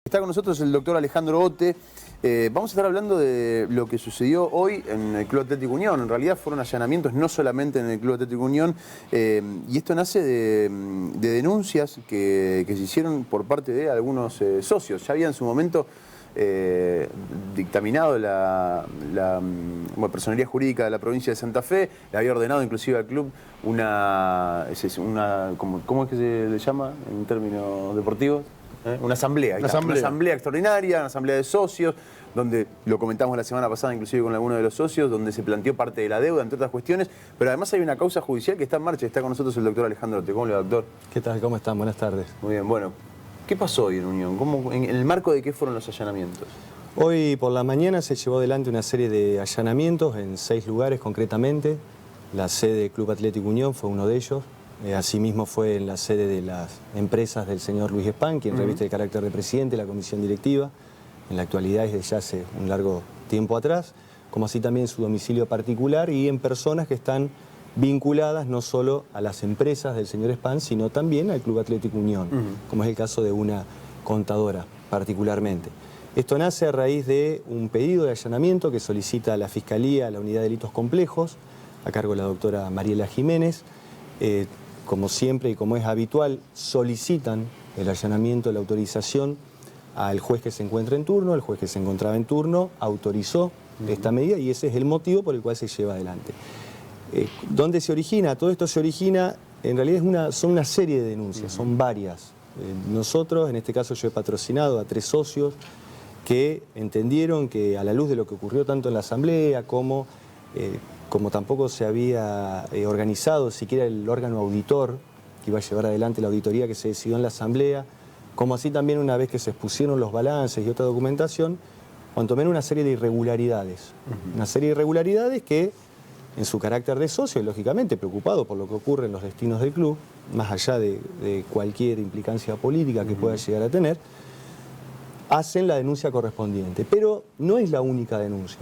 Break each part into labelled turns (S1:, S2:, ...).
S1: Está con nosotros el doctor Alejandro Otte. Vamos a estar hablando de lo que sucedió hoy en el Club Atlético Unión. En realidad fueron allanamientos no solamente en el Club Atlético Unión, y esto nace de denuncias que se hicieron por parte de algunos socios. Ya había en su momento dictaminado la personería jurídica de la provincia de Santa Fe, le había ordenado inclusive al club ¿cómo es que se le llama en términos deportivos? Una asamblea extraordinaria, una asamblea de socios, donde lo comentamos la semana pasada inclusive con alguno de los socios, donde se planteó parte de la deuda, entre otras cuestiones, pero además hay una causa judicial que está en marcha. Está con nosotros el doctor Alejandro Otte. ¿Cómo le va, doctor?
S2: ¿Qué tal? ¿Cómo están? Buenas tardes.
S1: Muy bien, bueno. ¿Qué pasó hoy en Unión? ¿En el marco de qué fueron los allanamientos?
S2: Hoy por la mañana se llevó adelante una serie de allanamientos en 6 lugares concretamente. La sede del Club Atlético Unión fue uno de ellos. Asimismo fue en la sede de las empresas del señor Luis Spam, quien reviste el carácter de presidente de la comisión directiva, en la actualidad y desde ya hace un largo tiempo atrás, como así también su domicilio particular y en personas que están vinculadas no solo a las empresas del señor Spam, sino también al Club Atlético Unión, como es el caso de una contadora particularmente. Esto nace a raíz de un pedido de allanamiento que solicita la Fiscalía, la Unidad de Delitos Complejos, a cargo de la doctora Mariela Jiménez. Como siempre y como es habitual, solicitan el allanamiento, la autorización al juez que se encuentra en turno. El juez que se encontraba en turno autorizó esta medida y ese es el motivo por el cual se lleva adelante. ¿Dónde se origina? Todo esto se origina, en realidad son una serie de denuncias, son varias. Nosotros, en este caso yo he patrocinado a 3 socios que entendieron que a la luz de lo que ocurrió tanto en la asamblea como tampoco se había organizado siquiera el órgano auditor que iba a llevar adelante la auditoría que se decidió en la asamblea, como así también una vez que se expusieron los balances y otra documentación, cuanto menos una serie de irregularidades. Una serie de irregularidades que, en su carácter de socio, lógicamente preocupado por lo que ocurre en los destinos del club, más allá de cualquier implicancia política que pueda llegar a tener, hacen la denuncia correspondiente. Pero no es la única denuncia.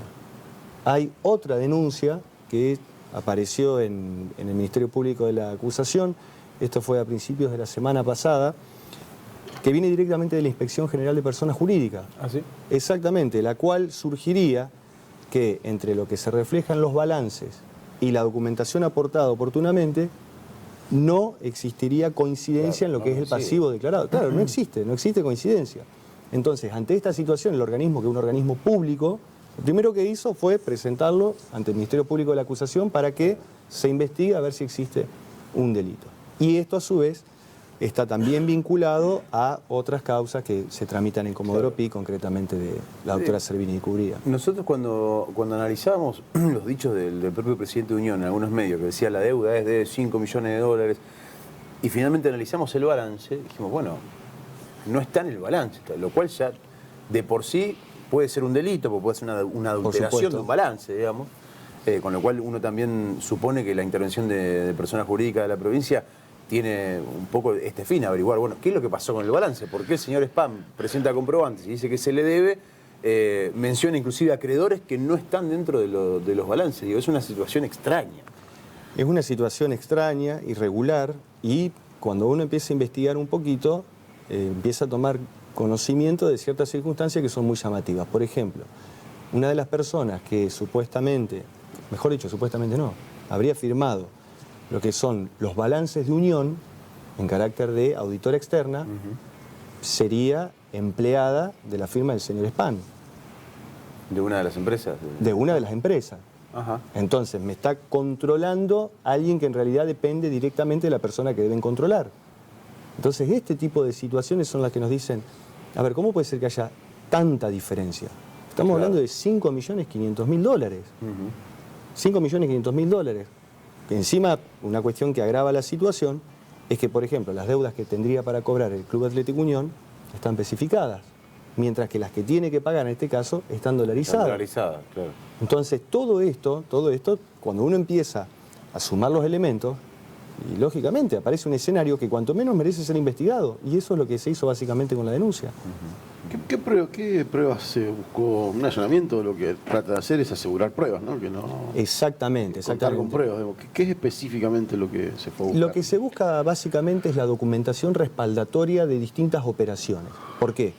S2: Hay otra denuncia que apareció en el Ministerio Público de la acusación, esto fue a principios de la semana pasada, que viene directamente de la Inspección General de Personas Jurídicas.
S1: ¿Ah, sí?
S2: Exactamente, la cual surgiría que entre lo que se refleja en los balances y la documentación aportada oportunamente, no existiría coincidencia en lo que es el pasivo declarado. Claro, no existe coincidencia. Entonces, ante esta situación, el organismo, que es un organismo público, lo primero que hizo fue presentarlo ante el Ministerio Público de la acusación para que se investigue a ver si existe un delito. Y esto, a su vez, está también vinculado a otras causas que se tramitan en Comodoro Pi, concretamente de la doctora Servini y Cubría.
S1: Nosotros cuando analizábamos los dichos del propio presidente de Unión en algunos medios, que decía la deuda es de 5 millones de dólares, y finalmente analizamos el balance, dijimos, bueno, no está en el balance, lo cual ya de por sí puede ser un delito, porque puede ser una adulteración de un balance, digamos, con lo cual uno también supone que la intervención de personas jurídicas de la provincia tiene un poco este fin, averiguar, bueno, ¿qué es lo que pasó con el balance? ¿Por qué el señor Spam presenta comprobantes y dice que se le debe? Menciona inclusive acreedores que no están dentro de los balances. Digo, es una situación extraña.
S2: Es una situación extraña, irregular, y cuando uno empieza a investigar un poquito, empieza a tomar conocimiento de ciertas circunstancias que son muy llamativas. Por ejemplo, una de las personas que supuestamente, mejor dicho, supuestamente no, habría firmado lo que son los balances de Unión en carácter de auditora externa, sería empleada de la firma del señor Spam.
S1: ¿De una de las empresas?
S2: De una de las empresas.
S1: Ajá.
S2: Entonces, me está controlando alguien que en realidad depende directamente de la persona que deben controlar. Entonces, este tipo de situaciones son las que nos dicen, a ver, ¿cómo puede ser que haya tanta diferencia? Estamos hablando de 5.500.000 dólares. 5.500.000 dólares. Encima, una cuestión que agrava la situación es que, por ejemplo, las deudas que tendría para cobrar el Club Atlético Unión están especificadas, mientras que las que tiene que pagar en este caso están dolarizadas.
S1: Están dolarizadas, claro.
S2: Entonces, todo esto, cuando uno empieza a sumar los elementos, y lógicamente aparece un escenario que cuanto menos merece ser investigado, y eso es lo que se hizo básicamente con la denuncia.
S3: ¿Qué pruebas se buscó? Un allanamiento lo que trata de hacer es asegurar pruebas, ¿no? Que no
S2: Exactamente.
S3: Contar con pruebas. ¿Qué es específicamente lo que se fue a buscar?
S2: Lo que se busca básicamente es la documentación respaldatoria de distintas operaciones. ¿Por qué?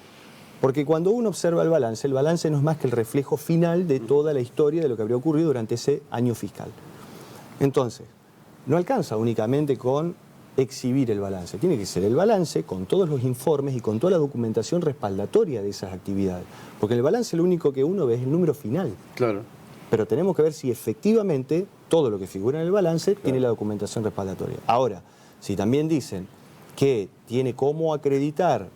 S2: Porque cuando uno observa el balance no es más que el reflejo final de toda la historia de lo que habría ocurrido durante ese año fiscal. Entonces, no alcanza únicamente con exhibir el balance, tiene que ser el balance con todos los informes y con toda la documentación respaldatoria de esas actividades. Porque en el balance lo único que uno ve es el número final.
S3: Claro.
S2: Pero tenemos que ver si efectivamente todo lo que figura en el balance tiene la documentación respaldatoria. Ahora, si también dicen que tiene cómo acreditar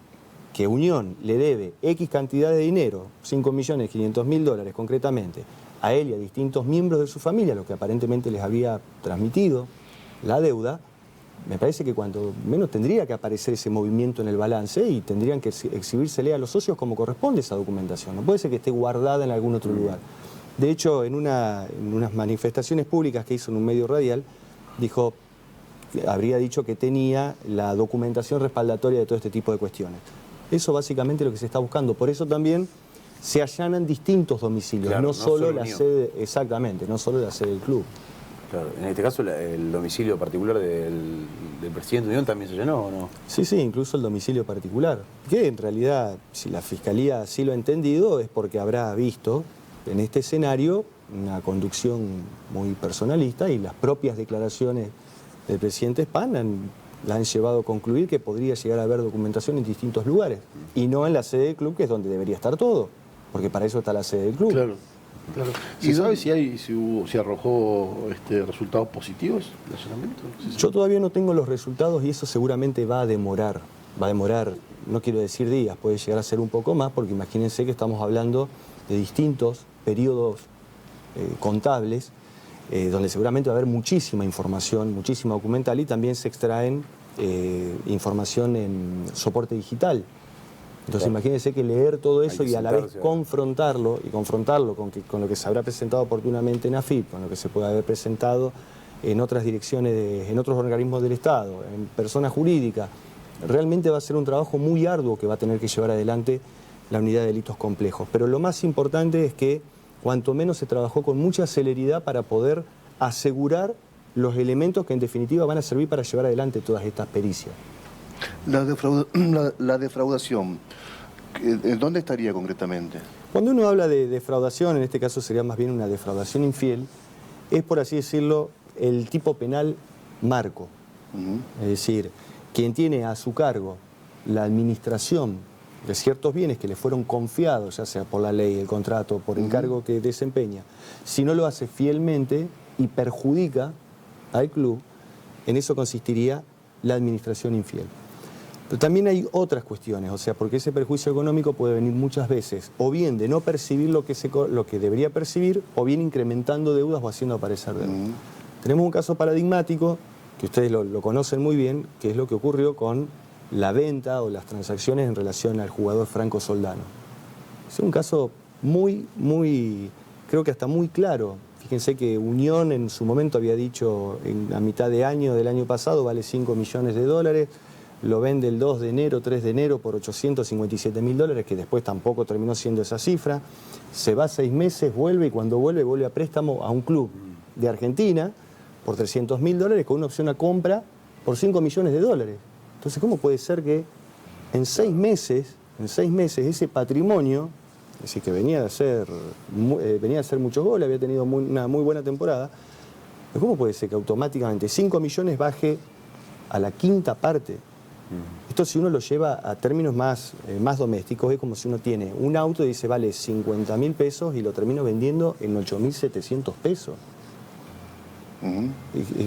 S2: que Unión le debe X cantidad de dinero, 5.500.000 dólares concretamente, a él y a distintos miembros de su familia, lo que aparentemente les había transmitido la deuda, me parece que cuando menos tendría que aparecer ese movimiento en el balance y tendrían que exhibírsele a los socios como corresponde esa documentación. No puede ser que esté guardada en algún otro lugar. De hecho, en unas manifestaciones públicas que hizo en un medio radial, habría dicho que tenía la documentación respaldatoria de todo este tipo de cuestiones. Eso básicamente es lo que se está buscando. Por eso también se allanan distintos domicilios,
S1: claro,
S2: no solo la
S1: Unión.
S2: sede, exactamente, no solo la sede del club.
S1: Claro, en este caso el domicilio particular del presidente de Unión también se llenó, ¿o no?
S2: Sí, incluso el domicilio particular. Que en realidad, si la Fiscalía así lo ha entendido, es porque habrá visto en este escenario una conducción muy personalista y las propias declaraciones del presidente Spahn la han llevado a concluir que podría llegar a haber documentación en distintos lugares y no en la sede del club, que es donde debería estar todo, porque para eso está la sede del club.
S3: Claro. ¿Y sabe si arrojó resultados positivos el allanamiento?
S2: Yo todavía no tengo los resultados y eso seguramente va a demorar, no quiero decir días, puede llegar a ser un poco más, porque imagínense que estamos hablando de distintos periodos contables, donde seguramente va a haber muchísima información, muchísima documental, y también se extraen información en soporte digital. Entonces imagínense que leer todo eso y a la vez confrontarlo con lo que se habrá presentado oportunamente en AFIP, con lo que se puede haber presentado en otras direcciones, en otros organismos del Estado, en personas jurídicas. Realmente va a ser un trabajo muy arduo que va a tener que llevar adelante la unidad de delitos complejos. Pero lo más importante es que cuanto menos se trabajó con mucha celeridad para poder asegurar los elementos que en definitiva van a servir para llevar adelante todas estas pericias.
S4: La defraudación, ¿dónde estaría concretamente?
S2: Cuando uno habla de defraudación, en este caso sería más bien una defraudación infiel, es, por así decirlo, el tipo penal marco. Es decir, quien tiene a su cargo la administración de ciertos bienes que le fueron confiados, ya sea por la ley, el contrato, por el cargo que desempeña, si no lo hace fielmente y perjudica al club, en eso consistiría la administración infiel. Pero también hay otras cuestiones, o sea, porque ese perjuicio económico puede venir muchas veces, o bien de no percibir lo que debería percibir, o bien incrementando deudas o haciendo aparecer deudas. Tenemos un caso paradigmático, que ustedes lo conocen muy bien, que es lo que ocurrió con la venta o las transacciones en relación al jugador Franco Soldano. Es un caso creo que hasta muy claro. Fíjense que Unión en su momento había dicho, a mitad de año del año pasado, vale 5 millones de dólares, lo vende el 2 de enero, 3 de enero por 857.000 dólares, que después tampoco terminó siendo esa cifra. Se va 6 meses, vuelve, y cuando vuelve a préstamo a un club de Argentina por 300.000 dólares con una opción a compra por 5 millones de dólares. Entonces, ¿cómo puede ser que en 6 meses ese patrimonio, es decir, que venía de hacer muchos goles, había tenido una muy buena temporada, ¿cómo puede ser que automáticamente 5 millones baje a la quinta parte? Esto, si uno lo lleva a términos más domésticos, es como si uno tiene un auto y dice vale 50.000 pesos y lo termino vendiendo en 8.700 pesos.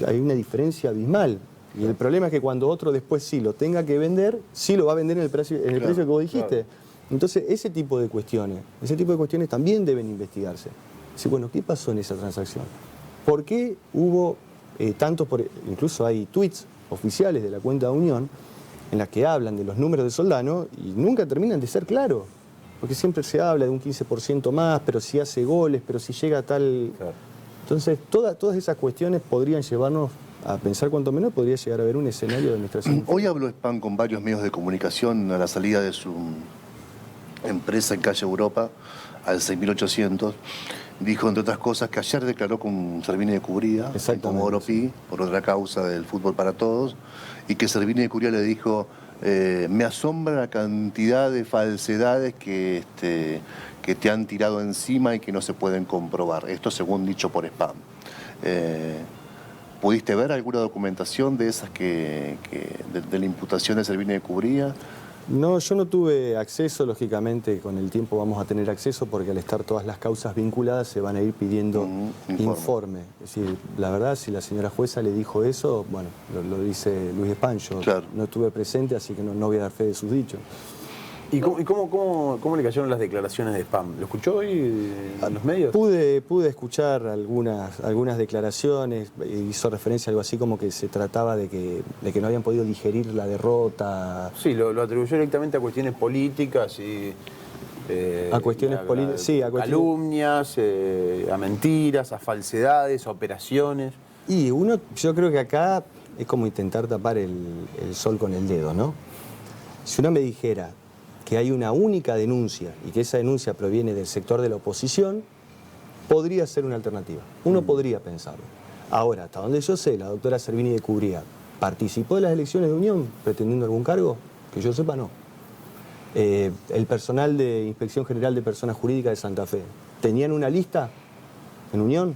S2: Hay una diferencia abismal. Y el problema es que cuando otro después sí lo tenga que vender, sí lo va a vender en el precio que vos dijiste. Claro. Entonces, ese tipo de cuestiones también deben investigarse. Decir, bueno, ¿qué pasó en esa transacción? ¿Por qué hubo incluso hay tweets oficiales de la cuenta de Unión en las que hablan de los números de Soldano y nunca terminan de ser claros? Porque siempre se habla de un 15% más, pero si hace goles, pero si llega a tal... Claro. Entonces, todas esas cuestiones podrían llevarnos a pensar cuanto menos podría llegar a haber un escenario de administración.
S4: Hoy habló Spahn con varios medios de comunicación a la salida de su empresa en Calle Europa, al 6800. Dijo, entre otras cosas, que ayer declaró con Servini de Cubría, con Comodoro Pi, por otra causa del fútbol para todos, y que Servini de Cubría le dijo, Me asombra la cantidad de falsedades que te han tirado encima y que no se pueden comprobar. Esto según dicho por Spam. ¿Pudiste ver alguna documentación de esas de la imputación de Servini de Cubría?
S2: No, yo no tuve acceso, lógicamente con el tiempo vamos a tener acceso porque al estar todas las causas vinculadas se van a ir pidiendo informe. Es decir, la verdad, si la señora jueza le dijo eso, bueno, lo dice Luis Spam, yo no estuve presente, así que no voy a dar fe de sus dichos.
S1: ¿Y cómo le cayeron las declaraciones de Spam? ¿Lo escuchó hoy en los medios?
S2: Pude escuchar algunas declaraciones, hizo referencia a algo así como que se trataba de que no habían podido digerir la derrota.
S1: Sí, lo atribuyó directamente a cuestiones políticas y...
S2: a cuestiones políticas, sí, a
S1: calumnias, a mentiras, a falsedades, a operaciones.
S2: Y yo creo que acá es como intentar tapar el sol con el dedo, ¿no? Si uno me dijera que hay una única denuncia y que esa denuncia proviene del sector de la oposición, podría ser una alternativa. Uno podría pensarlo. Ahora, hasta donde yo sé, la doctora Servini de Cubría participó de las elecciones de Unión pretendiendo algún cargo, que yo sepa no. El personal de Inspección General de Personas Jurídicas de Santa Fe, ¿tenían una lista en Unión?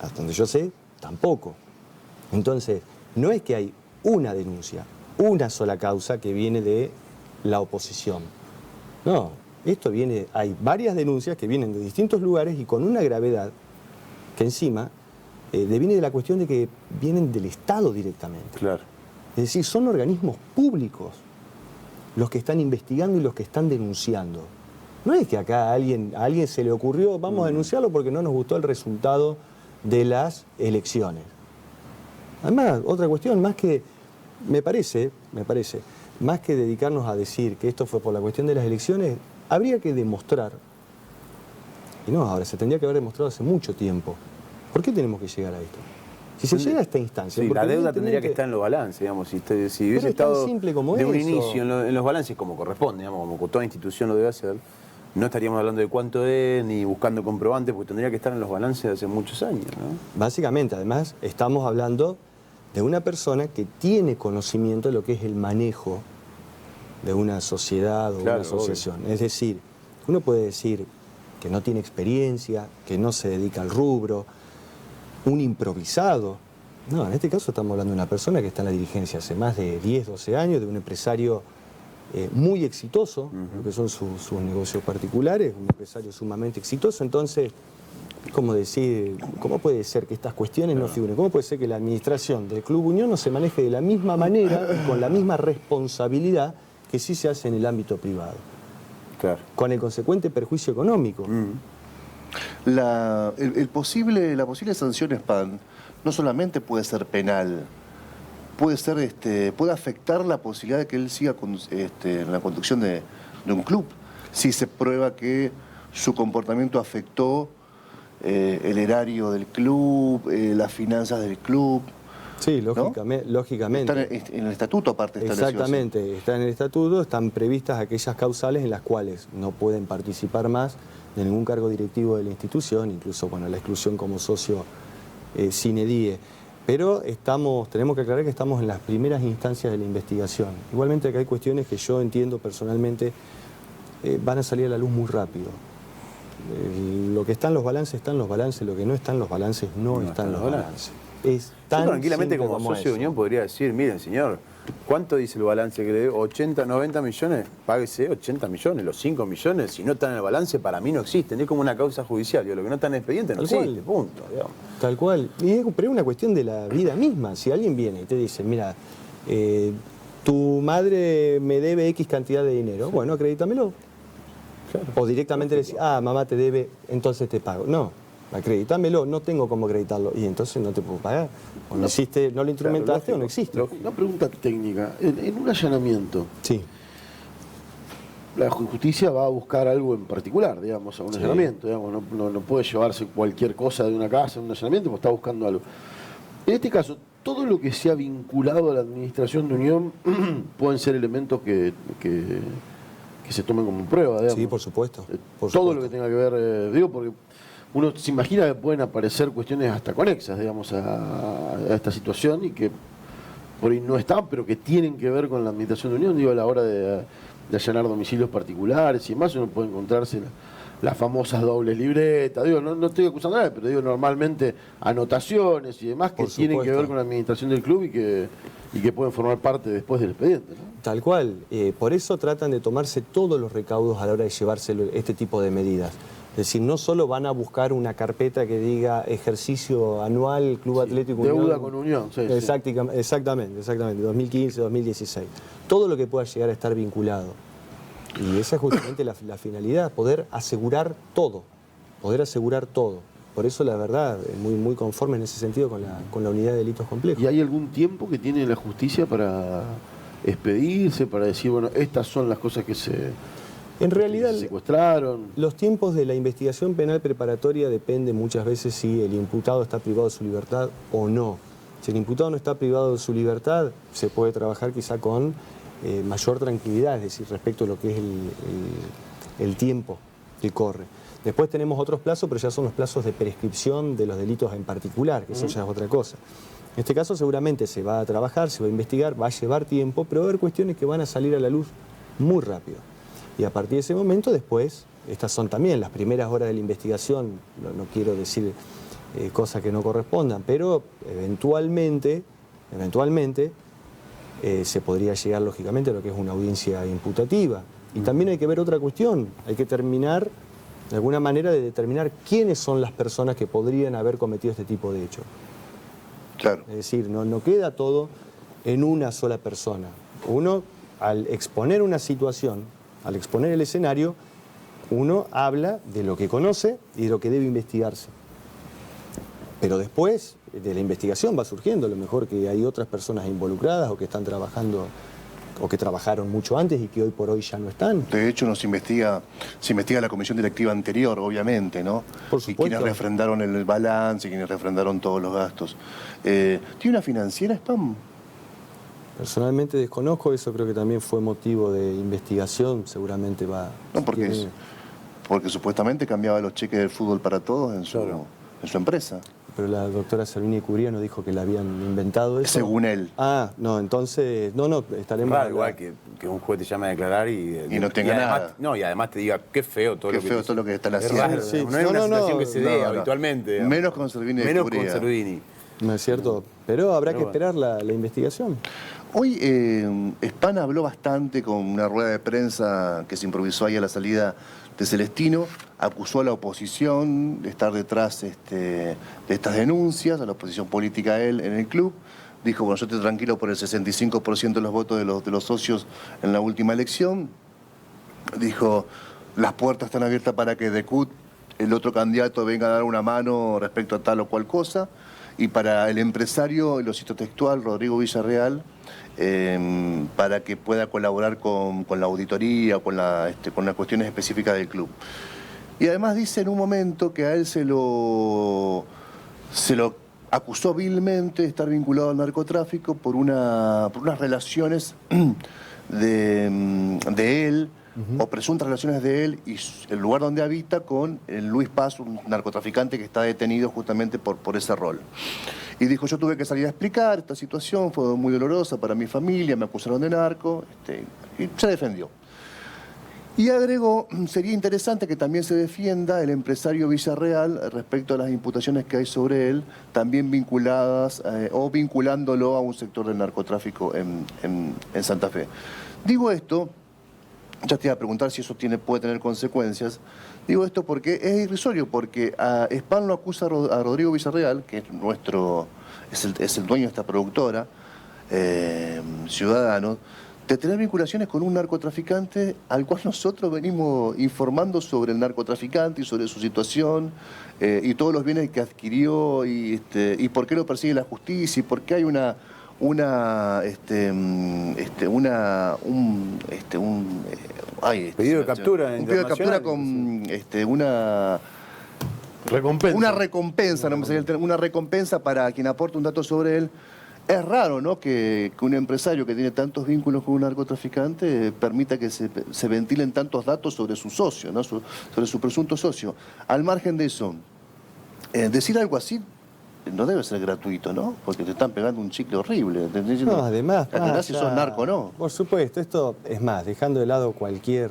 S2: Hasta donde yo sé, tampoco. Entonces, no es que hay una denuncia, una sola causa que viene de la oposición. No, hay varias denuncias que vienen de distintos lugares y con una gravedad que encima deviene de la cuestión de que vienen del Estado directamente.
S1: Claro.
S2: Es decir, son organismos públicos los que están investigando y los que están denunciando. No es que acá a alguien se le ocurrió, vamos a denunciarlo porque no nos gustó el resultado de las elecciones. Además, otra cuestión, me parece, más que dedicarnos a decir que esto fue por la cuestión de las elecciones, habría que demostrar, y no ahora, se tendría que haber demostrado hace mucho tiempo. ¿Por qué tenemos que llegar a esto? Si se llega a esta instancia...
S1: Sí, la deuda tendría que estar en los balances, digamos, si hubiese estado
S2: simple como
S1: de un
S2: eso.
S1: inicio en los balances como corresponde, digamos, como toda institución lo debe hacer, no estaríamos hablando de cuánto es, ni buscando comprobantes, porque tendría que estar en los balances de hace muchos años, ¿no?
S2: Básicamente, además, estamos hablando de una persona que tiene conocimiento de lo que es el manejo de una sociedad o una asociación. Obvio. Es decir, uno puede decir que no tiene experiencia, que no se dedica al rubro, un improvisado. No, en este caso estamos hablando de una persona que está en la dirigencia hace más de 10, 12 años, de un empresario muy exitoso, lo que son sus negocios particulares, un empresario sumamente exitoso. Entonces, ¿cómo decir? ¿Cómo puede ser que estas cuestiones no figuren? ¿Cómo puede ser que la administración del Club Unión no se maneje de la misma manera y con la misma responsabilidad que sí se hace en el ámbito privado?
S1: Claro.
S2: Con el consecuente perjuicio económico.
S4: La posible sanción Spam no solamente puede ser penal, puede afectar la posibilidad de que él siga en la conducción de un club, si se prueba que su comportamiento afectó el erario del club, las finanzas del club.
S2: Sí, lógicamente.
S4: Está en el estatuto, aparte establecido.
S2: Exactamente, está en el estatuto, están previstas aquellas causales en las cuales no pueden participar más de ningún cargo directivo de la institución, incluso la exclusión como socio sine die. Pero tenemos que aclarar que estamos en las primeras instancias de la investigación. Igualmente acá hay cuestiones que yo entiendo personalmente van a salir a la luz muy rápido. Lo que está en los balances está en los balances, lo que no está en los balances no está en los balances. Es tan
S1: yo tranquilamente como socio de Unión podría decir, miren señor, ¿cuánto dice el balance que le debo? 80, 90 millones, páguese 80 millones, los 5 millones, si no están en el balance para mí no existen, es como una causa judicial, lo que no está en el expediente no existe, punto. Digamos.
S2: Tal cual, pero es una cuestión de la vida misma. Si alguien viene y te dice, mira, tu madre me debe X cantidad de dinero, bueno, acredítamelo. Claro. O directamente le decís, mamá te debe, entonces te pago. No, acredítamelo, no tengo cómo acreditarlo. Y entonces no te puedo pagar. O no lo instrumentaste o no existe.
S3: Una pregunta técnica. En un allanamiento,
S2: sí,
S3: la justicia va a buscar algo en particular, digamos, a un allanamiento. Digamos, no puede llevarse cualquier cosa de una casa en un allanamiento, porque está buscando algo. En este caso, todo lo que sea vinculado a la administración de Unión pueden ser elementos que se tomen como prueba, digamos.
S2: Sí, por supuesto.
S3: Todo lo que tenga que ver, porque uno se imagina que pueden aparecer cuestiones hasta conexas, digamos, a esta situación y que por ahí no están, pero que tienen que ver con la administración de Unión, digo, a la hora de allanar domicilios particulares y demás, uno puede encontrarse las famosas dobles libretas, digo, no estoy acusando a nadie, pero digo, normalmente anotaciones y demás que tienen que ver con la administración del club y que pueden formar parte después del expediente, ¿no?
S2: Tal cual. Por eso tratan de tomarse todos los recaudos a la hora de llevarse este tipo de medidas. Es decir, no solo van a buscar una carpeta que diga ejercicio anual Club Atlético Unión.
S3: Deuda con Unión, sí.
S2: Exactamente, 2015, 2016. Todo lo que pueda llegar a estar vinculado. Y esa es justamente la finalidad, poder asegurar todo. Por eso, la verdad, muy, muy conforme en ese sentido con la unidad de delitos complejos.
S3: ¿Y hay algún tiempo que tiene la justicia para expedirse, para decir, bueno, estas son las cosas que
S2: en realidad,
S3: se secuestraron?
S2: Los tiempos de la investigación penal preparatoria dependen muchas veces si el imputado está privado de su libertad o no. Si el imputado no está privado de su libertad, se puede trabajar quizá con mayor tranquilidad, es decir, respecto a lo que es el tiempo que corre. Después tenemos otros plazos, pero ya son los plazos de prescripción de los delitos en particular, que eso ya es otra cosa. En este caso seguramente se va a trabajar, se va a investigar, va a llevar tiempo, pero va a haber cuestiones que van a salir a la luz muy rápido. Y a partir de ese momento después, estas son también las primeras horas de la investigación, no quiero decir cosas que no correspondan, pero eventualmente se podría llegar lógicamente a lo que es una audiencia imputativa. Y también hay que ver otra cuestión, hay que terminar, de alguna manera, de determinar quiénes son las personas que podrían haber cometido este tipo de hechos.
S4: Claro.
S2: Es decir, no queda todo en una sola persona. Uno, al exponer una situación, al exponer el escenario, uno habla de lo que conoce y de lo que debe investigarse. Pero después de la investigación va surgiendo, a lo mejor que hay otras personas involucradas o que están trabajando o que trabajaron mucho antes y que hoy por hoy ya no están.
S4: De hecho, se investiga la comisión directiva anterior, obviamente, ¿no?
S2: Por supuesto.
S4: Y quienes refrendaron el balance, quienes refrendaron todos los gastos. ¿Tiene una financiera, Spam?
S2: Personalmente desconozco, eso creo que también fue motivo de investigación, seguramente va...
S4: No, porque supuestamente cambiaba los cheques del fútbol para todos en su empresa.
S2: Pero la doctora Salvini Curiano dijo que le habían inventado eso.
S4: Según él.
S2: Ah, no, entonces, estaremos...
S1: Raro, igual que un juez te llame a declarar y
S4: no tenga nada.
S1: No, y además te diga, qué feo todo lo que
S4: están
S1: es
S4: haciendo.
S1: raro,
S2: Sí,
S1: no es una situación que se dé habitualmente.
S4: Menos con Salvini de
S1: Menos
S4: Curia.
S1: con Salvini.
S2: No es cierto, pero habrá que esperar la investigación.
S4: Hoy Spam habló bastante con una rueda de prensa que se improvisó ahí a la salida de Celestino, acusó a la oposición de estar detrás de estas denuncias, a la oposición política a él en el club. Dijo, bueno, yo estoy tranquilo por el 65% de los votos de los socios en la última elección. Dijo, las puertas están abiertas para que Decut, el otro candidato, venga a dar una mano respecto a tal o cual cosa. Y para el empresario, lo cito textual, Rodrigo Villarreal, para que pueda colaborar con la auditoría o con las cuestiones específicas del club. Y además dice en un momento que a él se lo acusó vilmente de estar vinculado al narcotráfico por unas relaciones de él, o presuntas relaciones de él y el lugar donde habita con el Luis Paz, un narcotraficante que está detenido justamente por ese rol. Y dijo, yo tuve que salir a explicar esta situación, fue muy dolorosa para mi familia, me acusaron de narco, y se defendió. Y agregó, sería interesante que también se defienda el empresario Villarreal respecto a las imputaciones que hay sobre él, también vinculadas o vinculándolo a un sector del narcotráfico en Santa Fe. Digo esto, ya te iba a preguntar si eso puede tener consecuencias. Digo esto porque es irrisorio, porque a Spam lo acusa a Rodrigo Villarreal, que es el dueño de esta productora, Ciudadanos, de tener vinculaciones con un narcotraficante al cual nosotros venimos informando sobre el narcotraficante y sobre su situación y todos los bienes que adquirió y por qué lo persigue la justicia y por qué hay un
S1: pedido de captura
S4: un pedido de captura con una
S3: Recompensa.
S4: una recompensa, no me salía el término, una recompensa para quien aporte un dato sobre él. Es raro, ¿no?, que un empresario que tiene tantos vínculos con un narcotraficante permita que se ventilen tantos datos sobre su socio, ¿no?, sobre su presunto socio. Al margen de eso, decir algo así no debe ser gratuito, ¿no? Porque te están pegando un chicle horrible.
S2: No, además,
S4: aclará si sos narco o no.
S2: Por supuesto, esto es más, dejando de lado cualquier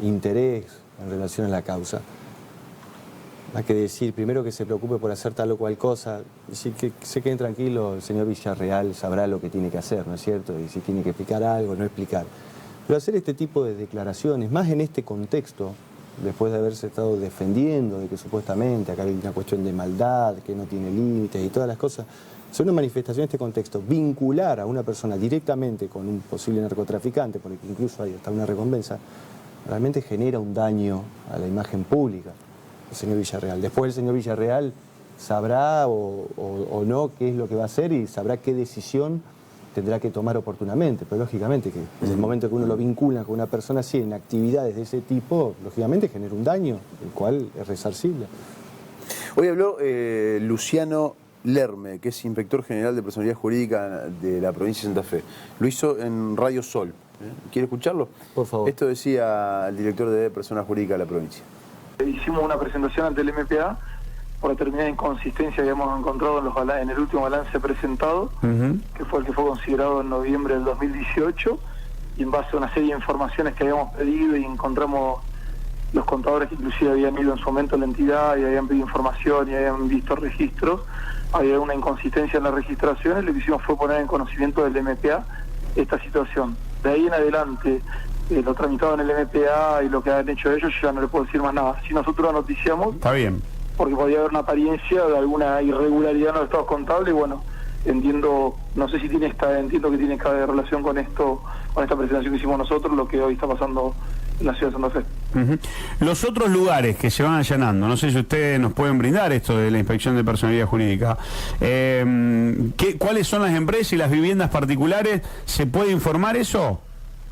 S2: interés en relación a la causa. Hay que decir, primero, que se preocupe por hacer tal o cual cosa, y que se queden tranquilos, el señor Villarreal sabrá lo que tiene que hacer, ¿no es cierto? Y si tiene que explicar algo, no explicar. Pero hacer este tipo de declaraciones, más en este contexto, después de haberse estado defendiendo de que supuestamente acá hay una cuestión de maldad, que no tiene límites y todas las cosas, hacer una manifestación en este contexto, vincular a una persona directamente con un posible narcotraficante, porque incluso hay hasta una recompensa, realmente genera un daño a la imagen pública del señor Villarreal. Después el señor Villarreal sabrá o no qué es lo que va a hacer y sabrá qué decisión tendrá que tomar oportunamente, pero lógicamente que en el momento que uno lo vincula con una persona así en actividades de ese tipo, lógicamente genera un daño, el cual es resarcible.
S1: Hoy habló Luciano Lerme, que es inspector general de personalidad jurídica de la provincia de Santa Fe. Lo hizo en Radio Sol. ¿Quiere escucharlo?
S2: Por favor.
S1: Esto decía el director de Personal Jurídica de la provincia.
S5: Hicimos una presentación ante el MPA por determinada inconsistencia que habíamos encontrado en el último balance presentado, que fue el que fue considerado en noviembre del 2018, y en base a una serie de informaciones que habíamos pedido y encontramos los contadores que inclusive habían ido en su momento a la entidad y habían pedido información y habían visto registros, había una inconsistencia en las registraciones. Lo que hicimos fue poner en conocimiento del MPA esta situación. De ahí en adelante, lo tramitado en el MPA y lo que han hecho ellos, yo ya no le puedo decir más nada. Si nosotros lo noticiamos,
S6: está bien,
S5: porque podía haber una apariencia de alguna irregularidad en los estados contables, y bueno, entiendo, no sé si entiendo que tiene que haber relación con esto, con esta presentación que hicimos nosotros, lo que hoy está pasando en la ciudad de Santa Fe.
S6: Los otros lugares que se van allanando, no sé si ustedes nos pueden brindar esto de la Inspección de Personalidad Jurídica. ¿Cuáles son las empresas y las viviendas particulares? ¿Se puede informar eso?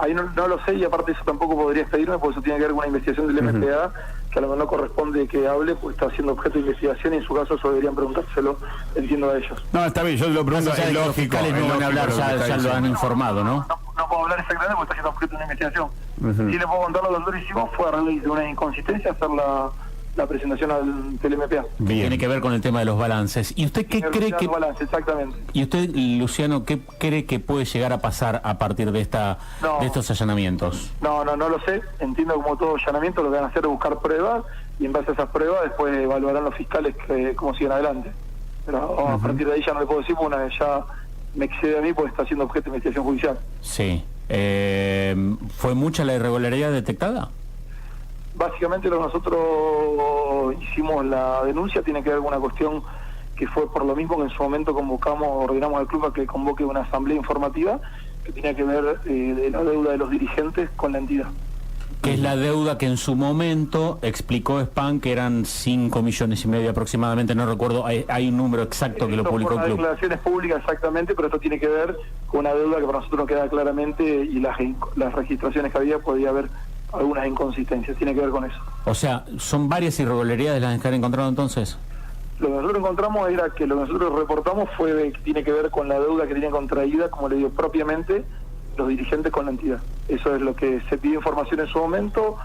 S5: Ahí no lo sé, y aparte eso tampoco podrías pedirme, porque eso tiene que ver con una investigación del MPA, que a lo mejor no corresponde que hable, pues está siendo objeto de investigación, y en su caso eso deberían preguntárselo, entiendo a ellos.
S6: No, está bien, yo lo pregunto, es lógico.
S7: Los fiscales no van a hablar, ya lo han informado, ¿no?
S5: No puedo hablar exactamente porque está siendo objeto de una investigación. Sí le puedo contar lo que nosotros hicimos, fue a raíz de una inconsistencia hacer la presentación al TLMPA.
S7: Tiene que ver con el tema de los balances. ¿Y usted qué cree que...
S5: Balance, exactamente.
S7: ¿Y usted, Luciano, qué cree que puede llegar a pasar a partir de estos allanamientos?
S5: No lo sé. Entiendo que como todo allanamiento lo que van a hacer es buscar pruebas, y en base a esas pruebas después evaluarán los fiscales cómo siguen adelante. Pero a partir de ahí ya no le puedo decir, porque una vez ya me excede a mí, porque está siendo objeto de investigación judicial.
S7: Sí. ¿Fue mucha la irregularidad detectada?
S5: Básicamente lo que nosotros hicimos la denuncia tiene que ver con una cuestión que fue por lo mismo que en su momento ordenamos al club a que convoque una asamblea informativa que tenía que ver de la deuda de los dirigentes con la entidad.
S7: Que es la deuda que en su momento explicó Spam que eran 5,5 millones aproximadamente, no recuerdo, hay un número exacto que lo publicó el club.
S5: Declaraciones públicas exactamente, pero esto tiene que ver con una deuda que para nosotros no queda claramente, y las registraciones que había podía haber algunas inconsistencias, tiene que ver con eso.
S7: O sea, ¿son varias irregularidades las que han encontrado entonces?
S5: Lo que nosotros encontramos era que lo que nosotros reportamos que tiene que ver con la deuda que tenían contraída, como le digo, propiamente los dirigentes con la entidad. Eso es lo que se pidió información en su momento,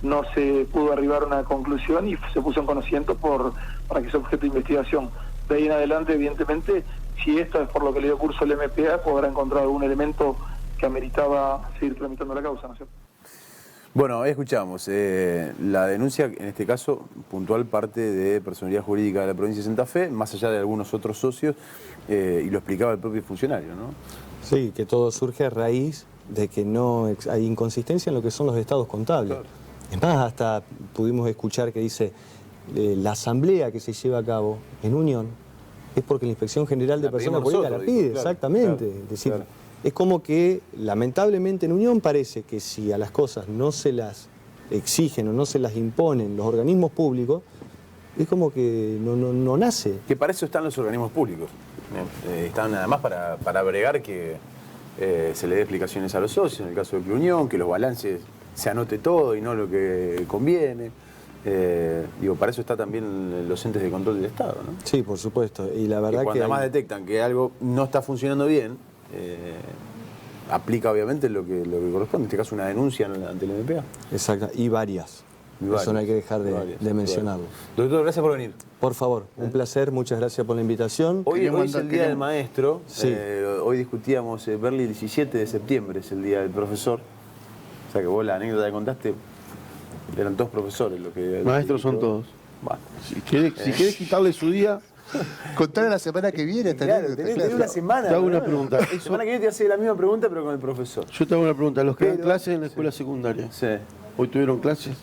S5: no se pudo arribar a una conclusión y se puso en conocimiento para que sea objeto de investigación. De ahí en adelante, evidentemente, si esto es por lo que le dio curso el MPA, podrá encontrar algún elemento que ameritaba seguir tramitando la causa, ¿no es cierto?
S1: Bueno, ahí escuchamos. La denuncia, en este caso, puntual, parte de Personalidad Jurídica de la provincia de Santa Fe, más allá de algunos otros socios, y lo explicaba el propio funcionario, ¿no?
S2: Sí, que todo surge a raíz de que no hay inconsistencia en lo que son los estados contables. Claro. Es más, hasta pudimos escuchar que dice la asamblea que se lleva a cabo en Unión es porque la Inspección General de Personas Jurídicas la pide, claro, exactamente. Claro, es decir, claro. Es como que, lamentablemente, en Unión parece que si a las cosas no se las exigen o no se las imponen los organismos públicos, es como que no nace.
S1: Que para eso están los organismos públicos. Están nada más para bregar que se le dé explicaciones a los socios, en el caso de Club Unión, que los balances se anote todo y no lo que conviene. Para eso está también los entes de control del Estado, ¿no?
S2: Sí, por supuesto. Y la verdad
S1: cuando además detectan que algo no está funcionando bien, aplica obviamente lo que corresponde, en este caso una denuncia ante el MPA.
S2: Exacto, y varias. Eso no hay que dejar de mencionarlo.
S1: Doctor, gracias por venir.
S2: Por favor, un placer, muchas gracias por la invitación.
S1: Hoy
S4: Quería
S1: es el
S4: mandar-
S1: Día del Maestro.
S2: Sí.
S1: Hoy discutíamos, Berli, el 17 de septiembre es el Día del Profesor. O sea que vos la anécdota que contaste, eran todos profesores. Lo que
S3: Maestros son todos.
S1: Bueno.
S3: Si querés quitarle su día,
S4: Contar la semana que viene esta
S1: Claro,
S4: anécdota,
S1: tenés
S4: claro.
S1: una semana.
S3: Te hago una
S1: ¿no?
S3: pregunta.
S1: La semana que viene te hace la misma pregunta, pero con el profesor.
S3: yo te hago una pregunta. Los que dan
S1: Pero-
S3: clases en la escuela secundaria,
S1: Sí.
S3: ¿hoy tuvieron clases?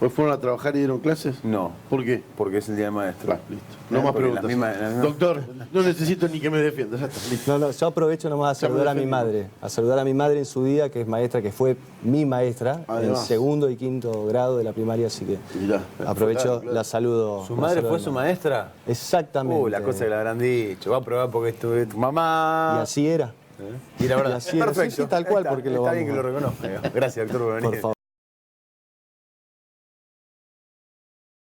S3: ¿Hoy fueron a trabajar y dieron clases?
S1: No.
S3: ¿Por qué?
S1: Porque es el Día del Maestro.
S3: Va, listo. No más
S1: Porque
S3: preguntas.
S1: las mismas-
S3: Doctor, no necesito ni que me defienda. Ya está, listo.
S2: No, yo aprovecho nomás a
S3: Ya me
S2: saludar a mi
S3: defendí.
S2: madre. A saludar a mi madre en su día, que es maestra, que fue mi maestra en
S3: Además.
S2: segundo y quinto grado de la primaria, así que
S3: Mirá,
S2: aprovecho,
S3: claro.
S2: la saludo.
S1: ¿Su
S2: la
S1: madre
S2: saludo
S1: fue
S2: a mi
S1: su
S2: madre.
S1: maestra?
S2: Exactamente.
S1: La cosa que le habrán dicho. Va a probar porque esto es tu mamá.
S2: Y así era.
S1: Y la verdad,
S2: y así era. Sí, sí, tal cual,
S1: Está,
S2: porque lo
S1: está bien que
S2: vamos
S1: lo
S2: a-
S1: reconozca. Gracias, doctor, por venir.
S2: Por favor.